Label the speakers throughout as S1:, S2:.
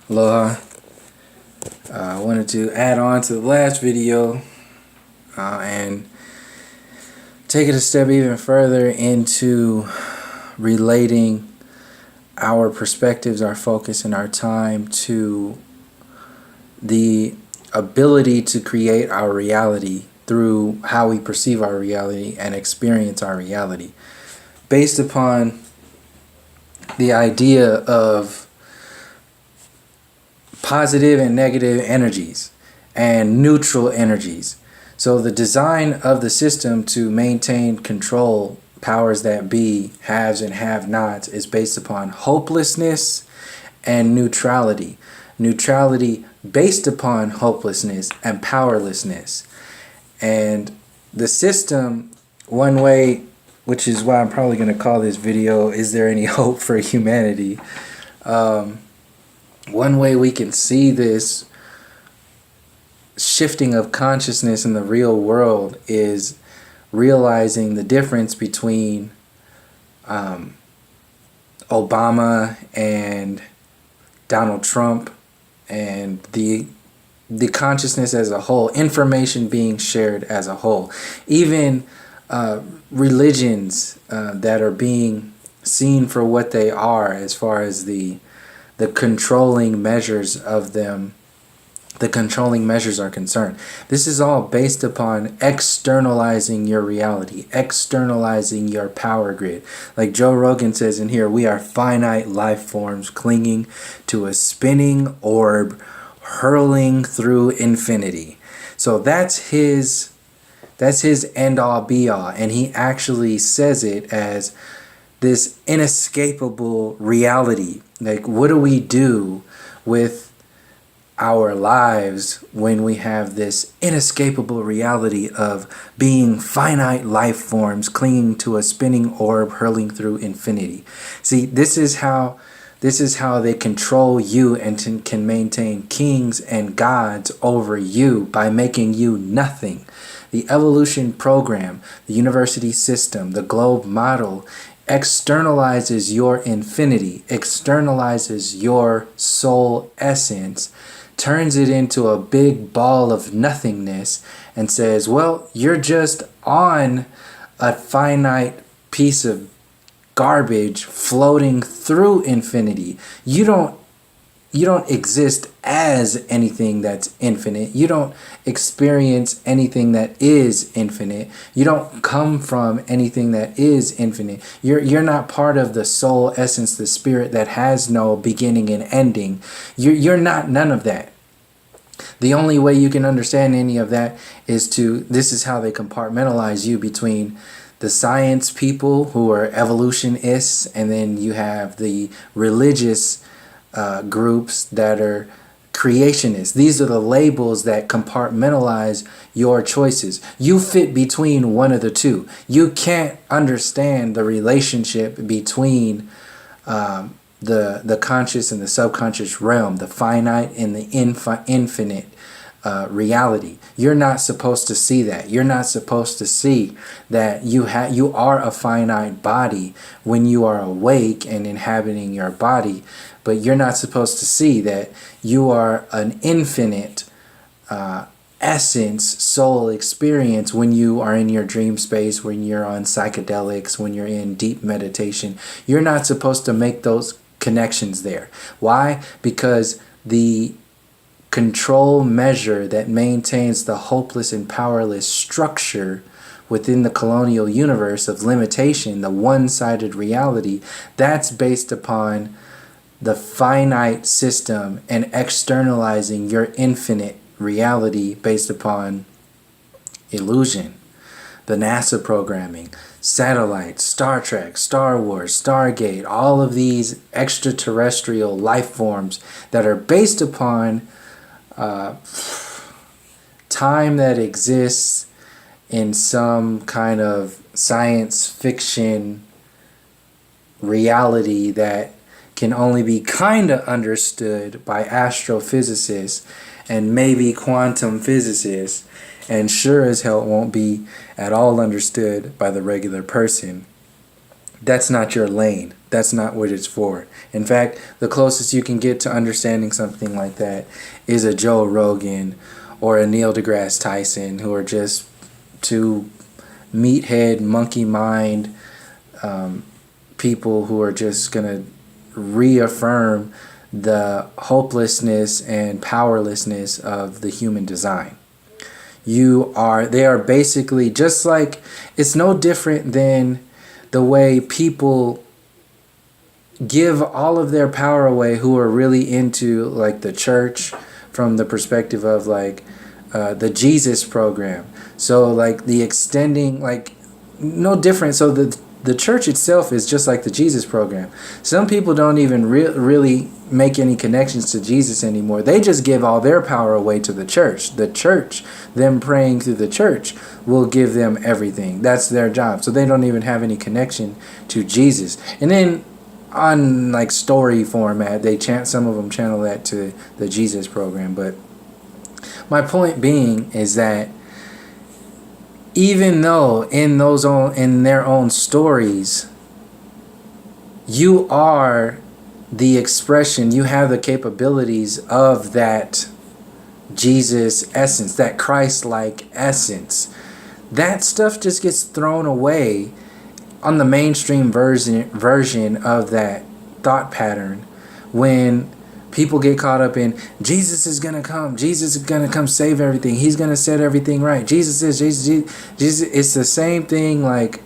S1: Aloha. I wanted to add on to the last video and take it a step even further into relating our perspectives, our focus, and our time to the ability to create our reality through how we perceive our reality and experience our reality, based upon the idea of positive and negative energies and neutral energies. So the design of the system to maintain control, powers that be, haves and have-nots, is based upon hopelessness and neutrality. Neutrality based upon hopelessness and powerlessness. And the system, one way, which is why I'm probably going to call this video, "Is there any hope for humanity?" One way we can see this shifting of consciousness in the real world is realizing the difference between Obama and Donald Trump, and the consciousness as a whole, information being shared as a whole, even religions that are being seen for what they are as far as the controlling measures of them, the controlling measures are concerned. This is all based upon externalizing your reality, externalizing your power grid. Like Joe Rogan says in here, we are finite life forms clinging to a spinning orb hurling through infinity. So that's his end all be all, and he actually says it as this inescapable reality. Like, what do we do with our lives when we have this inescapable reality of being finite life forms clinging to a spinning orb hurling through infinity? See, this is how they control you and can maintain kings and gods over you by making you nothing. The evolution program, the university system, the globe model externalizes your infinity, externalizes your soul essence, turns it into a big ball of nothingness, and says, well, you're just on a finite piece of garbage floating through infinity. You don't exist as anything that's infinite. You don't experience anything that is infinite. You don't come from anything that is infinite. You're not part of the soul essence, the spirit that has no beginning and ending. You're not none of that. The only way you can understand any of that is this is how they compartmentalize you between the science people who are evolutionists, and then you have the religious groups that are creationists. These are the labels that compartmentalize your choices. You fit between one of the two. You can't understand the relationship between the conscious and the subconscious realm, the finite and the infinite reality. You're not supposed to see that. You're not supposed to see that you are a finite body when you are awake and inhabiting your body, but you're not supposed to see that you are an infinite essence, soul experience when you are in your dream space, when you're on psychedelics, when you're in deep meditation. You're not supposed to make those connections there. Why? Because the control measure that maintains the hopeless and powerless structure within the colonial universe of limitation, the one-sided reality, that's based upon the finite system and externalizing your infinite reality based upon illusion. The NASA programming, satellites, Star Trek, Star Wars, Stargate, all of these extraterrestrial life forms that are based upon time that exists in some kind of science fiction reality that can only be kind of understood by astrophysicists and maybe quantum physicists, and sure as hell won't be at all understood by the regular person. That's not your lane. That's not what it's for. In fact, the closest you can get to understanding something like that is a Joe Rogan or a Neil deGrasse Tyson, who are just two meathead, monkey mind people who are just going to reaffirm the hopelessness and powerlessness of the human design. They are basically just like, it's no different than the way people give all of their power away who are really into like the church from the perspective of like the Jesus program. So like the extending, like no different. So the church itself is just like the Jesus program. Some people don't even really make any connections to Jesus anymore. They just give all their power away to the church. The church, them praying through the church, will give them everything. That's their job. So they don't even have any connection to Jesus. And then on like story format, some of them channel that to the Jesus program. But my point being is that even though in their own stories, you are the expression, you have the capabilities of that Jesus essence, that Christ-like essence, that stuff just gets thrown away on the mainstream version of that thought pattern when people get caught up in Jesus is going to come save everything, he's going to set everything right, Jesus. It's the same thing like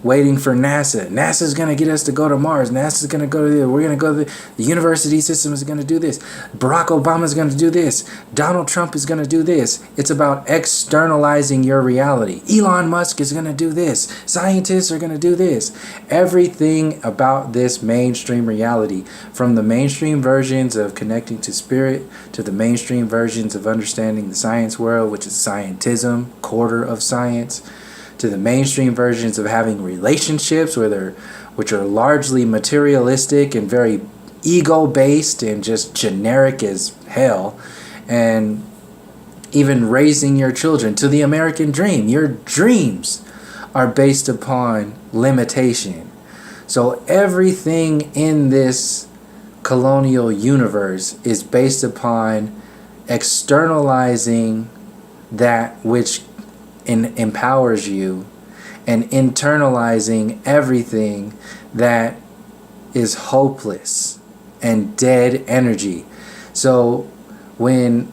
S1: waiting for NASA's going to get us to go to Mars, NASA's going to go to we're going to go to the university system is going to do this, Barack Obama's going to do this, Donald Trump is going to do this. It's about externalizing your reality. Elon Musk is going to do this, scientists are going to do this. Everything about this mainstream reality, from the mainstream versions of connecting to spirit to the mainstream versions of understanding the science world, which is scientism, quarter of science, to the mainstream versions of having relationships which are largely materialistic and very ego-based and just generic as hell, and even raising your children, to the American dream. Your dreams are based upon limitation. So everything in this colonial universe is based upon externalizing that which empowers you and internalizing everything that is hopeless and dead energy. So when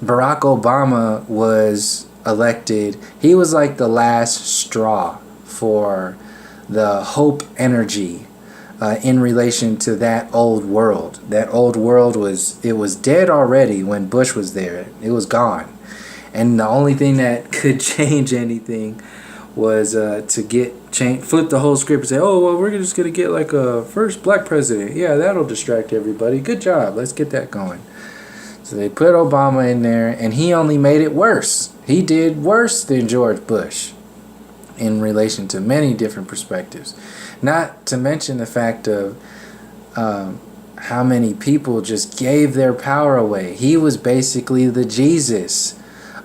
S1: Barack Obama was elected, he was like the last straw for the hope energy in relation to that old world. That old world was dead already when Bush was there. It was gone. And the only thing that could change anything was to flip the whole script and say, oh, well, we're just going to get like a first black president. Yeah, that'll distract everybody. Good job. Let's get that going. So they put Obama in there, and he only made it worse. He did worse than George Bush in relation to many different perspectives. Not to mention the fact of how many people just gave their power away. He was basically the Jesus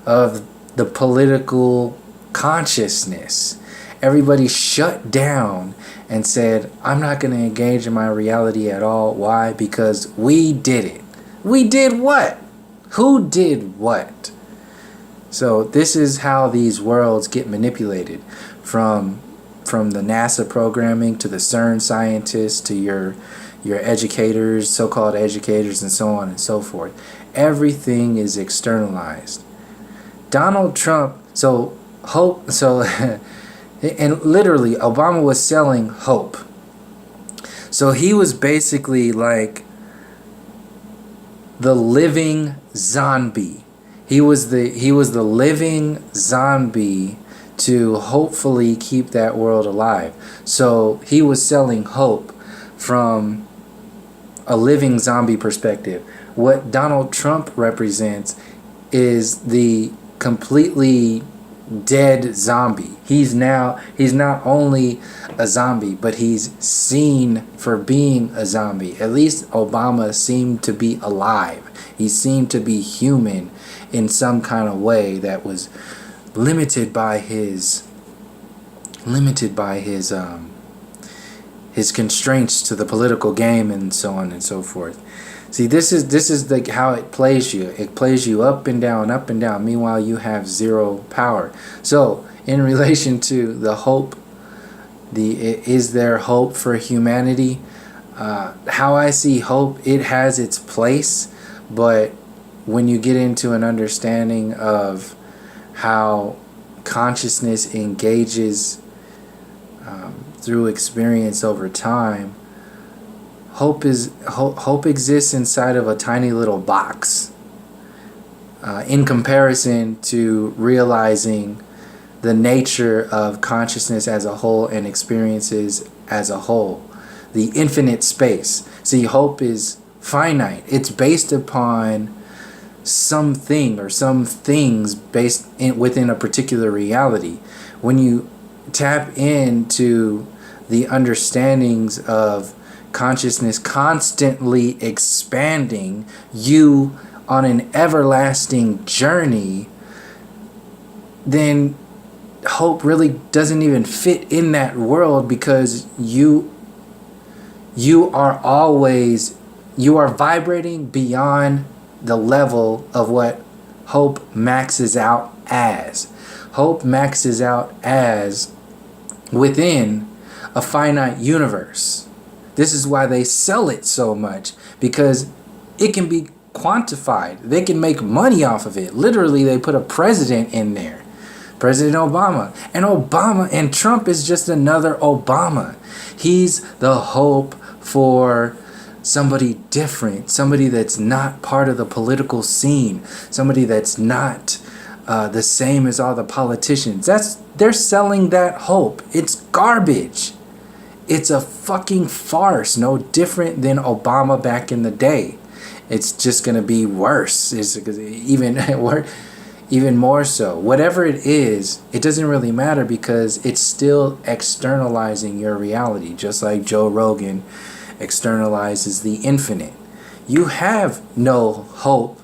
S1: of the political consciousness. Everybody shut down and said, I'm not going to engage in my reality at all. Why? Because we did it. We did what? Who did what? So this is how these worlds get manipulated, from the NASA programming to the CERN scientists to your educators, so-called educators, and so on and so forth. Everything is externalized. Donald Trump, and literally Obama was selling hope. So he was basically like the living zombie. He was the living zombie to hopefully keep that world alive. So he was selling hope from a living zombie perspective. What Donald Trump represents is the completely dead zombie. He's not only a zombie, but he's seen for being a zombie. At least Obama seemed to be alive. He seemed to be human in some kind of way that was limited by his his constraints to the political game, and so on and so forth. See, this is like how it plays you. It plays you up and down, up and down. Meanwhile, you have zero power. So, in relation to the hope, is there hope for humanity? How I see hope, it has its place, but when you get into an understanding of how consciousness engages through experience over time, hope exists inside of a tiny little box in comparison to realizing the nature of consciousness as a whole and experiences as a whole, the infinite space. See, hope is finite. It's based upon something or some things within a particular reality. When you tap into the understandings of consciousness constantly expanding you on an everlasting journey, then hope really doesn't even fit in that world, because you are vibrating beyond the level of what hope maxes out as. Hope maxes out as within a finite universe. This is why they sell it so much, because it can be quantified. They can make money off of it. Literally, they put a president in there, President Obama. And Trump is just another Obama. He's the hope for somebody different, somebody that's not part of the political scene, somebody that's not the same as all the politicians. They're selling that hope. It's garbage. It's a fucking farce, no different than Obama back in the day. It's just going to be worse. It's even more so. Whatever it is, it doesn't really matter, because it's still externalizing your reality, just like Joe Rogan externalizes the infinite. You have no hope,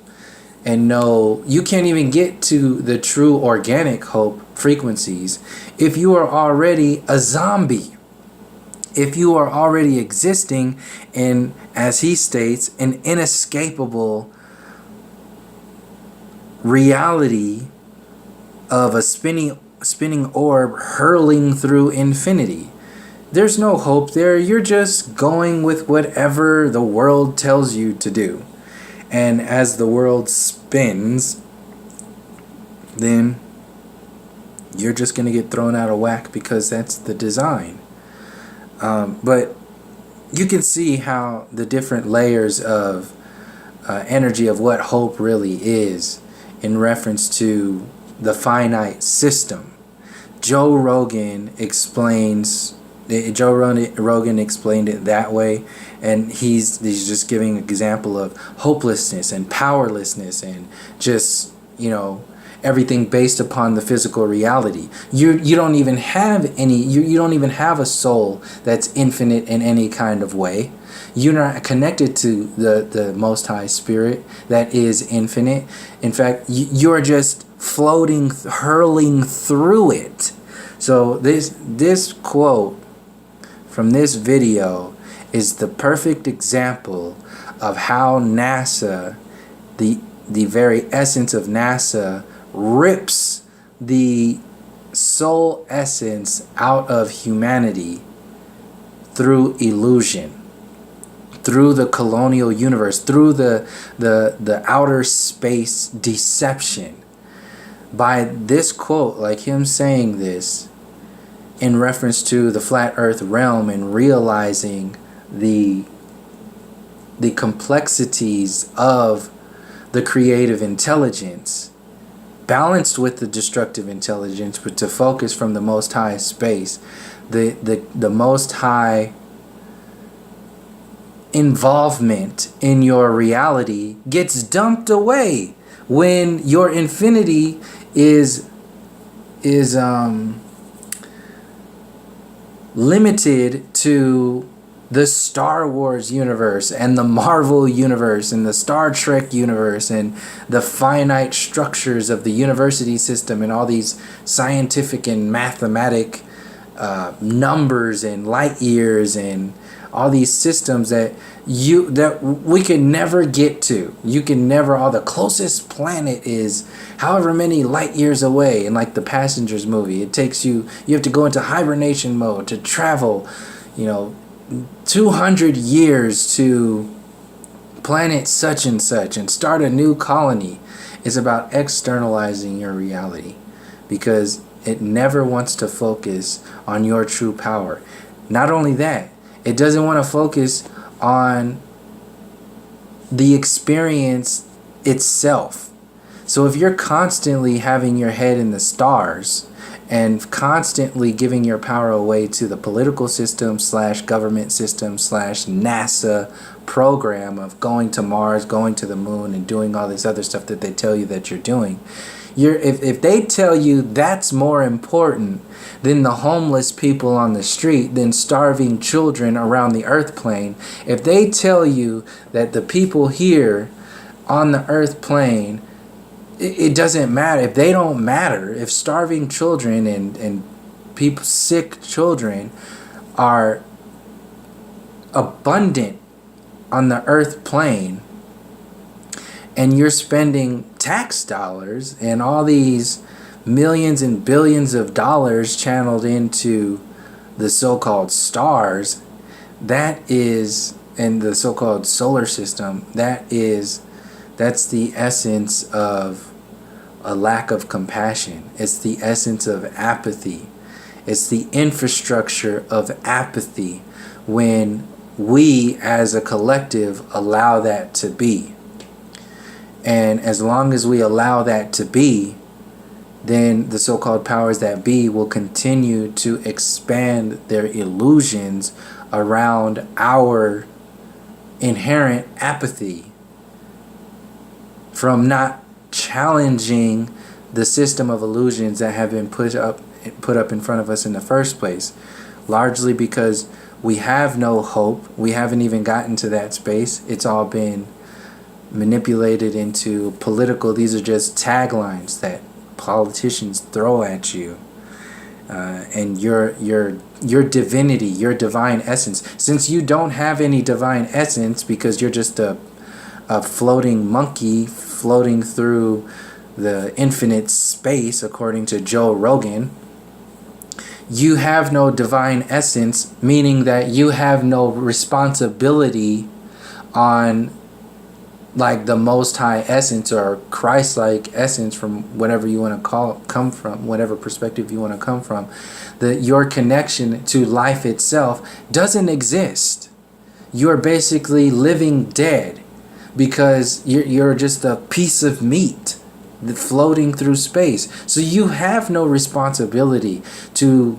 S1: and you can't even get to the true organic hope frequencies if you are already a zombie. If you are already existing in, as he states, an inescapable reality of a spinning orb hurling through infinity. There's no hope there. You're just going with whatever the world tells you to do. And as the world spins, then you're just going to get thrown out of whack, because that's the design. But you can see how the different layers of energy of what hope really is in reference to the finite system. Joe Rogan explained it that way, and he's just giving an example of hopelessness and powerlessness and just, everything based upon the physical reality. You don't even have any. You don't even have a soul that's infinite in any kind of way. You're not connected to the Most High Spirit that is infinite. In fact, you're just floating, hurling through it. So this quote from this video is the perfect example of how NASA, the very essence of NASA, rips the soul essence out of humanity through illusion, through the colonial universe, through the outer space deception. By this quote, like him saying this in reference to the flat earth realm and realizing the complexities of the creative intelligence balanced with the destructive intelligence, but to focus from the Most High space, the Most High involvement in your reality gets dumped away when your infinity is limited to the Star Wars universe and the Marvel universe and the Star Trek universe and the finite structures of the university system and all these scientific and mathematic numbers and light years and all these systems that we can never get to. You can never. All the closest planet is however many light years away. And like the Passengers movie, it takes you. You have to go into hibernation mode to travel, 200 years to planet such and such and start a new colony. Is about externalizing your reality, because it never wants to focus on your true power. Not only that, it doesn't want to focus on the experience itself. So if you're constantly having your head in the stars and constantly giving your power away to the political system / government system / NASA program of going to Mars, going to the moon, and doing all this other stuff that they tell you that you're doing, if they tell you that's more important than the homeless people on the street, than starving children around the earth plane, if they tell you that the people here on the earth plane, it doesn't matter, if they don't matter, if starving children and people, sick children are abundant on the earth plane, and you're spending tax dollars and all these millions and billions of dollars channeled into the so-called stars, that is, and the so-called solar system, that's the essence of a lack of compassion. It's the essence of apathy. It's the infrastructure of apathy when we as a collective allow that to be. And as long as we allow that to be, then the so-called powers that be will continue to expand their illusions around our inherent apathy from not challenging the system of illusions that have been put up in front of us in the first place, largely because we have no hope. We haven't even gotten to that space. It's all been manipulated into political. These are just taglines that politicians throw at you, and your divinity, your divine essence. Since you don't have any divine essence because you're just a floating monkey floating through the infinite space, according to Joe Rogan, you have no divine essence, meaning that you have no responsibility on like the most high essence or Christ-like essence, from whatever you want to come from, whatever perspective you want to come from. Your connection to life itself doesn't exist. You're basically living dead because you're just a piece of meat floating through space. So you have no responsibility to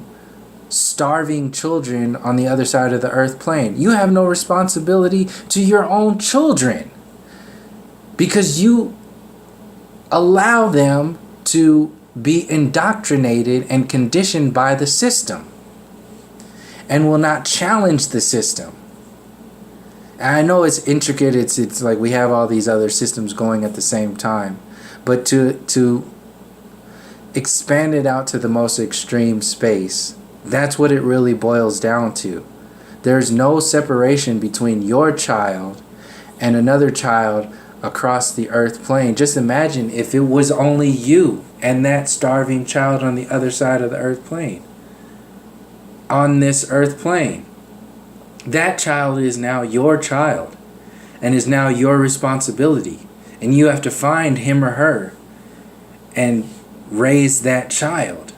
S1: starving children on the other side of the earth plane. You have no responsibility to your own children because you allow them to be indoctrinated and conditioned by the system and will not challenge the system. And I know it's intricate, it's like we have all these other systems going at the same time, but to expand it out to the most extreme space, that's what it really boils down to. There's no separation between your child and another child across the earth plane. Just imagine if it was only you and that starving child on the other side of the earth plane. On this earth plane, that child is now your child and is now your responsibility, and you have to find him or her and raise that child.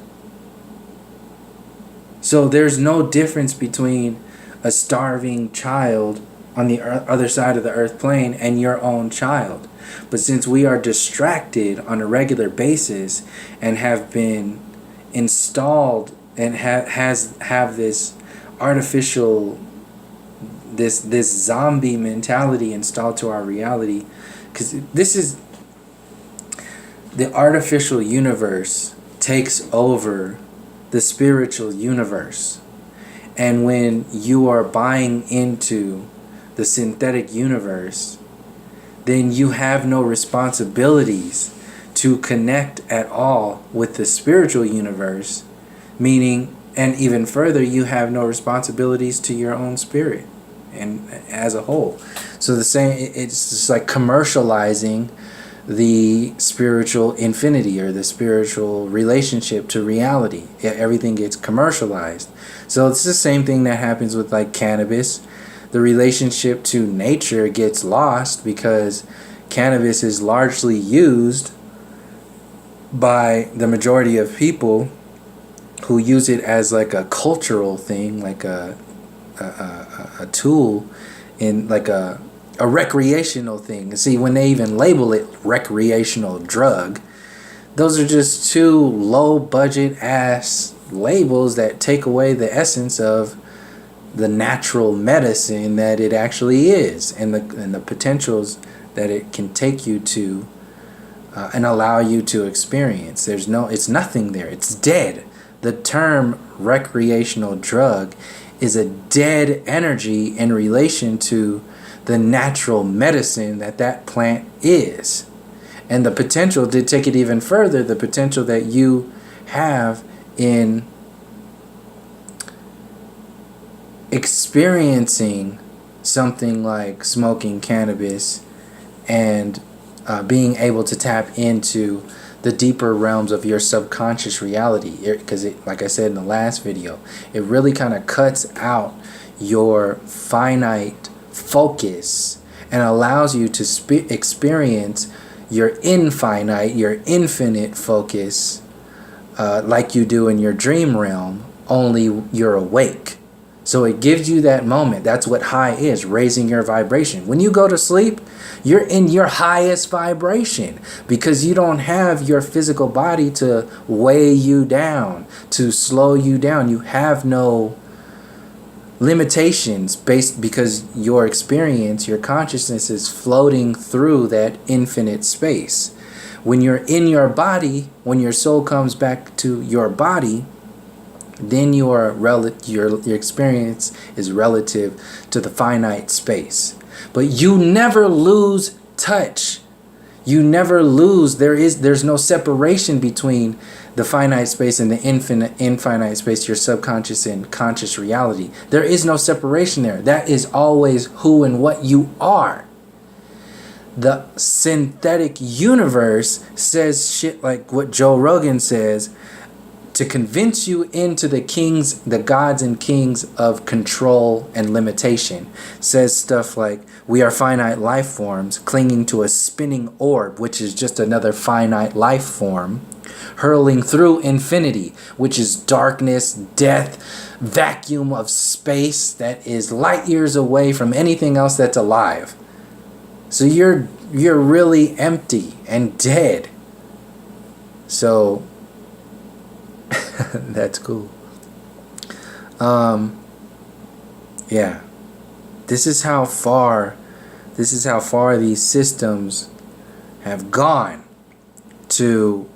S1: So there's no difference between a starving child on the other side of the earth plane and your own child. But since we are distracted on a regular basis and have been installed and have this artificial, this zombie mentality installed to our reality, because this is the artificial universe takes over the spiritual universe. And when you are buying into the synthetic universe, then you have no responsibilities to connect at all with the spiritual universe, meaning And even further, you have no responsibilities to your own spirit and as a whole. So the same, it's just like commercializing the spiritual infinity or the spiritual relationship to reality. Everything gets commercialized. So it's the same thing that happens with like cannabis. The relationship to nature gets lost because cannabis is largely used by the majority of people who use it as like a cultural thing, like a tool in like a recreational thing. See, when they even label it recreational drug, those are just two low budget ass labels that take away the essence of the natural medicine that it actually is, and the potentials that it can take you to and allow you to experience. It's nothing there. It's dead. The term recreational drug is a dead energy in relation to the natural medicine that plant is. And the potential, to take it even further, the potential that you have in experiencing something like smoking cannabis and being able to tap into the deeper realms of your subconscious reality, because like I said in the last video, it really kind of cuts out your finite focus and allows you to experience your infinite, your infinite focus, like you do in your dream realm, only you're awake. So it gives you that moment. That's what high is, raising your vibration. When you go to sleep, you're in your highest vibration because you don't have your physical body to weigh you down, to slow you down. You have no limitations because your experience, your consciousness is floating through that infinite space. When you're in your body, when your soul comes back to your body, then your experience is relative to the finite space. But you never lose touch. You never lose. There's no separation between the finite space and the infinite space, your subconscious and conscious reality. There is no separation there. That is always who and what you are. The synthetic universe says shit like what Joe Rogan says, to convince you into the gods and kings of control and limitation. Says stuff like, we are finite life forms clinging to a spinning orb, which is just another finite life form, hurling through infinity, which is darkness, death, vacuum of space that is light years away from anything else that's alive. So you're really empty and dead. So that's cool. Yeah. This is how far these systems have gone to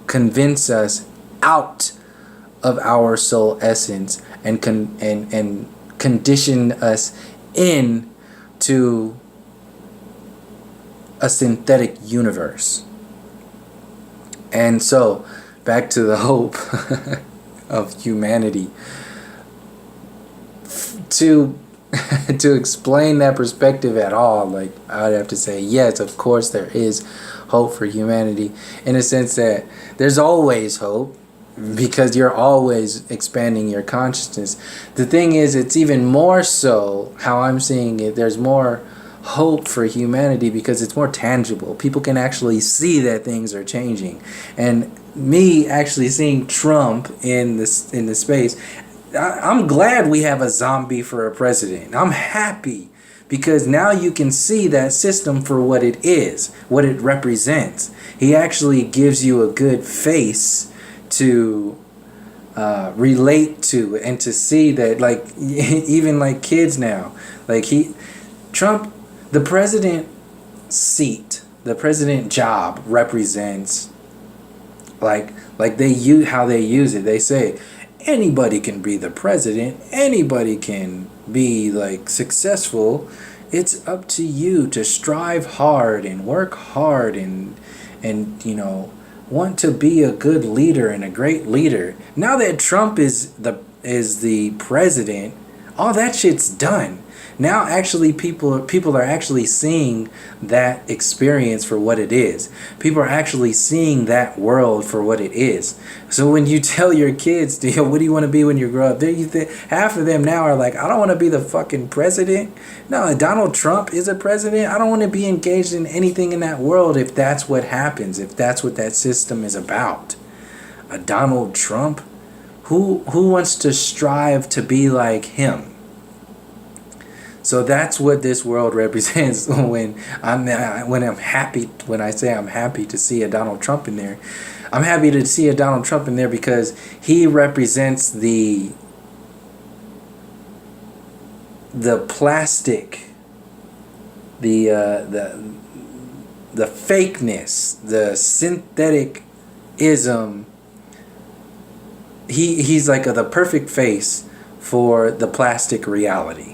S1: convince us out of our soul essence and condition us in to a synthetic universe. And so back to the hope of humanity. To explain that perspective at all, like, I would have to say, yes, of course there is hope for humanity, in a sense that there's always hope because you're always expanding your consciousness. The thing is, it's even more so how I'm seeing it. There's more hope for humanity because it's more tangible. People can actually see that things are changing. And me actually seeing Trump in the space, I'm glad we have a zombie for a president. I'm happy because now you can see that system for what it is, what it represents. He actually gives you a good face to relate to and to see that, like, even like kids now, like Trump, the president seat, the president job represents like they use how they use it. They say anybody can be the president, anybody can be like successful. It's up to you to strive hard and work hard and want to be a good leader and a great leader. Now that Trump is is the president, all that shit's done. Now actually people are actually seeing that experience for what it is. People are actually seeing that world for what it is. So when you tell your kids, what do you want to be when you grow up? Half of them now are like, I don't want to be the fucking president. No, Donald Trump is a president. I don't want to be engaged in anything in that world if that's what happens, if that's what that system is about. A Donald Trump? Who wants to strive to be like him? So that's what this world represents when I'm happy, when I say I'm happy to see a Donald Trump in there. I'm happy to see a Donald Trump in there because he represents the plastic, the fakeness, the synthetic ism. He's like the perfect face for the plastic reality.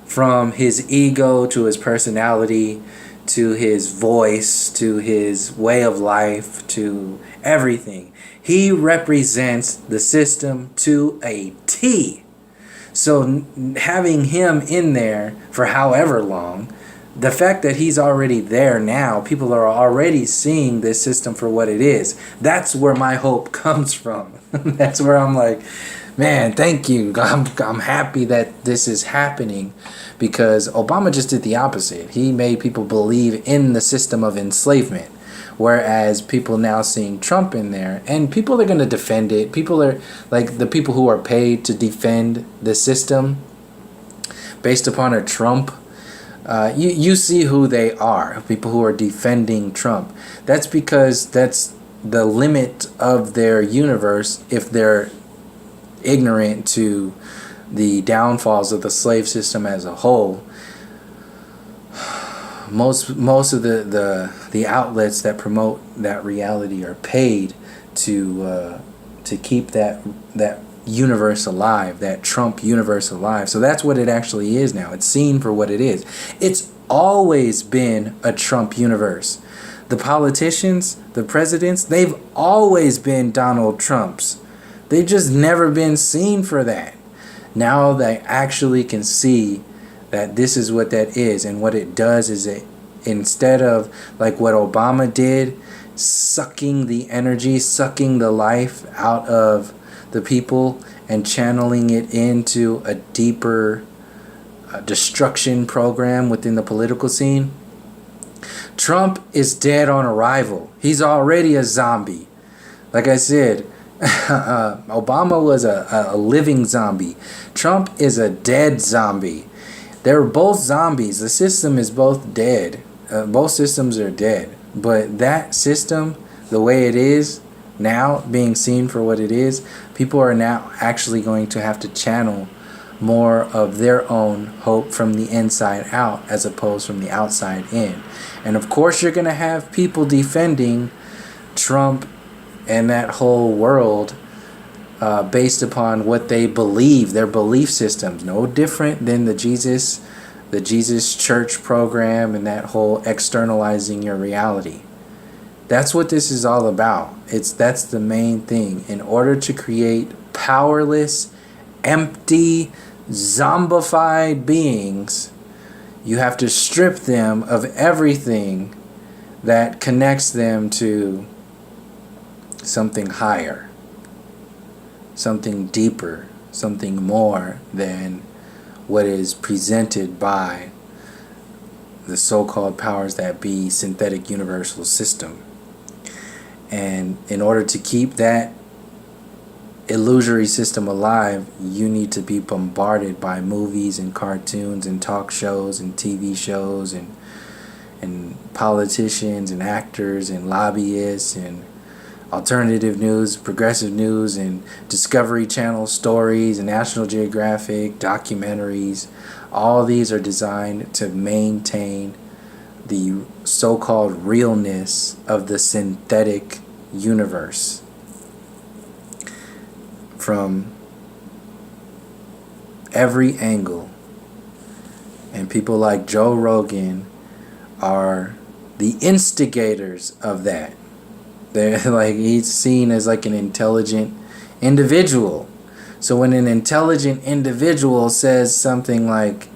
S1: From his ego to his personality to his voice to his way of life to everything. He represents the system to a T. So having him in there for however long, the fact that he's already there now, people are already seeing this system for what it is. That's where my hope comes from. That's where I'm like, man, thank you. I'm happy that this is happening because Obama just did the opposite. He made people believe in the system of enslavement, whereas people now seeing Trump in there, and people are going to defend it. People are like the people who are paid to defend the system based upon a Trump. You see who they are, people who are defending Trump. That's because that's the limit of their universe if they're ignorant to the downfalls of the slave system as a whole. Most of the outlets that promote that reality are paid to keep that universe alive, that Trump universe alive. So that's what it actually is now. It's seen for what it is. It's always been a Trump universe. The politicians, the presidents, they've always been Donald Trumps. They've just never been seen for that. Now they actually can see that this is what that is, and what it does is it, instead of like what Obama did, sucking the energy, sucking the life out of the people and channeling it into a deeper destruction program within the political scene, Trump is dead on arrival. He's already a zombie. Like I said, Obama was a living zombie. Trump is a dead zombie. They're both zombies. The system is both dead. Both systems are dead. But that system, the way it is now, being seen for what it is, people are now actually going to have to channel more of their own hope from the inside out as opposed from the outside in. And of course you're going to have people defending Trump and that whole world based upon what they believe, their belief systems. No different than the Jesus church program and that whole externalizing your reality. That's what this is all about. That's the main thing. In order to create powerless, empty, zombified beings, you have to strip them of everything that connects them to something higher, something deeper, something more than what is presented by the so-called powers that be synthetic universal system. And in order to keep that illusory system alive, you need to be bombarded by movies and cartoons and talk shows and TV shows and politicians and actors and lobbyists and alternative news, progressive news, and Discovery Channel stories and National Geographic documentaries. All these are designed to maintain the so-called realness of the synthetic universe from every angle. And people like Joe Rogan are the instigators of that. They're like, he's seen as like an intelligent individual So when an intelligent individual says something like,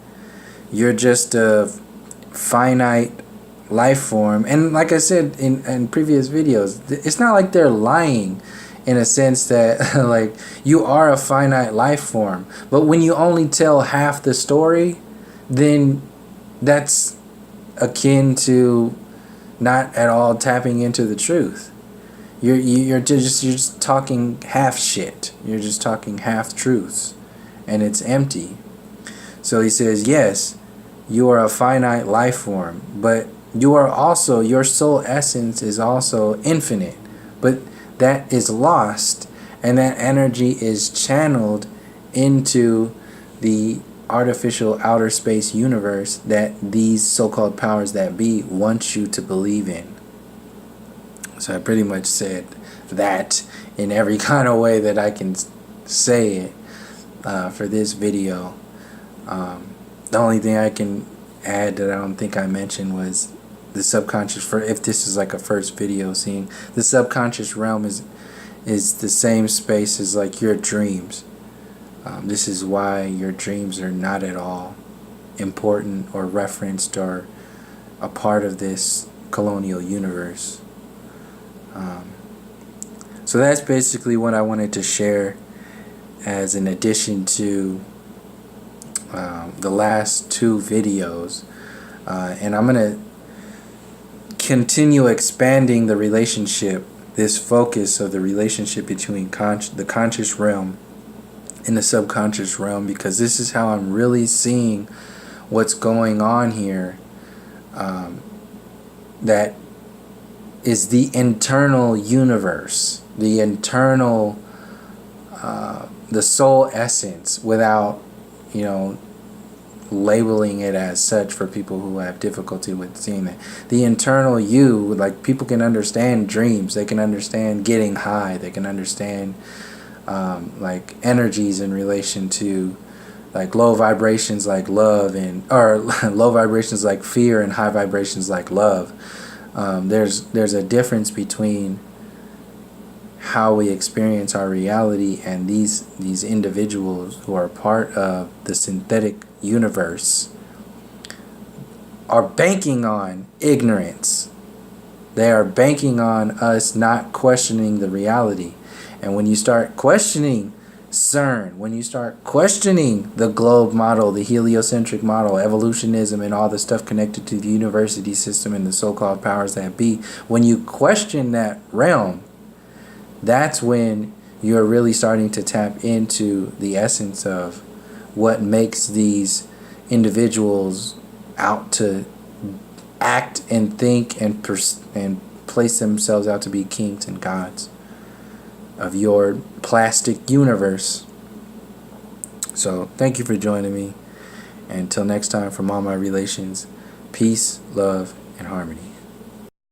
S1: you're just a finite life form, and like I said in previous videos, it's not like they're lying in a sense that like, you are a finite life form, but when you only tell half the story, then that's akin to not at all tapping into the truth. You're just talking half shit. You're just talking half truths, and it's empty. So he says, yes, you are a finite life form, but you are also, your soul essence is also infinite, but that is lost, and that energy is channeled into the artificial outer space universe that these so-called powers that be want you to believe in. So I pretty much said that in every kind of way that I can say it for this video. The only thing I can add that I don't think I mentioned was the subconscious. For if this is like a first video seeing, the subconscious realm is the same space as like your dreams. This is why your dreams are not at all important or referenced or a part of this colonial universe. So that's basically what I wanted to share as an addition to the last two videos. And I'm going to continue expanding the relationship, this focus of the relationship between the conscious realm and the subconscious realm, because this is how I'm really seeing what's going on here. That is the internal universe, the internal, the soul essence, without, labeling it as such for people who have difficulty with seeing that. The internal you, like, people can understand dreams, they can understand getting high, they can understand like energies in relation to like low vibrations like love, or low vibrations like fear, and high vibrations like love. There's a difference between how we experience our reality, and these individuals who are part of the synthetic universe are banking on ignorance. They are banking on us not questioning the reality. And when you start questioning CERN, when you start questioning the globe model, the heliocentric model, evolutionism, and all the stuff connected to the university system and the so-called powers that be, when you question that realm, that's when you're really starting to tap into the essence of what makes these individuals out to act and think and place themselves out to be kings and gods of your plastic universe. So thank you for joining me. Until next time, from all my relations, peace, love, and harmony.